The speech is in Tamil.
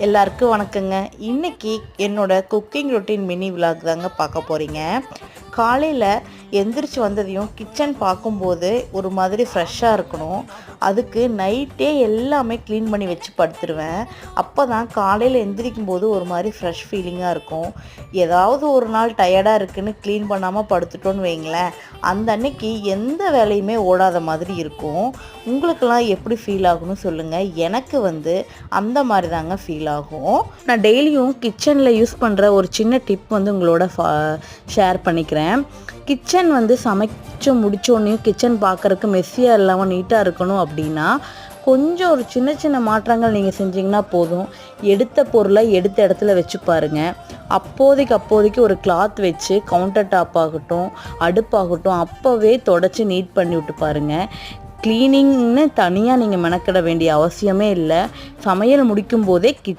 எல்லாருக்கும் வணக்கங்க. இன்னைக்கு என்னோட குக்கிங் ரொட்டீன் மினி விலாக் தாங்க பார்க்க போகிறீங்க. காலையில் எந்திரிச்சு வந்ததையும் கிச்சன் பார்க்கும்போது ஒரு மாதிரி ஃப்ரெஷ்ஷாக இருக்கணும். அதுக்கு நைட்டே எல்லாமே க்ளீன் பண்ணி வச்சு படுத்துருவேன். அப்போ தான் காலையில் எந்திரிக்கும் போது ஒரு மாதிரி ஃப்ரெஷ் ஃபீலிங்காக இருக்கும். ஏதாவது ஒரு நாள் டயர்டாக இருக்குன்னு க்ளீன் பண்ணாமல் படுத்துட்டோன்னு வைங்களேன், அந்த அன்னைக்கு எந்த வேலையுமே ஓடாத மாதிரி இருக்கும். உங்களுக்கெல்லாம் எப்படி ஃபீல் ஆகும்னு சொல்லுங்கள். எனக்கு அந்த மாதிரி தாங்க ஃபீல் ஆகும். நான் டெய்லியும் கிச்சனில் யூஸ் பண்ணுற ஒரு சின்ன டிப் உங்களோட ஷேர் பண்ணிக்கிறேன். கிச்சன் சமைச்சு முடிச்சோடனையும் கிச்சன் பார்க்குறதுக்கு மெஸ்ஸியாக இல்லாமல் நீட்டாக இருக்கணும் அப்படின்னா கொஞ்சம் ஒரு சின்ன சின்ன மாற்றங்கள் நீங்கள் செஞ்சிங்கன்னா போதும். எடுத்த பொருளை எடுத்த இடத்துல வச்சு பாருங்கள். அப்போதைக்கு ஒரு கிளாத் வச்சு கவுண்டர் டாப் ஆகட்டும், அடுப்பாகட்டும் அப்போவே தொடச்சி நீட் பண்ணி விட்டு பாருங்கள். க்ளீனிங்னு தனியாக நீங்கள் மெனக்கிட வேண்டிய அவசியமே இல்லை. சமையல் முடிக்கும் போதே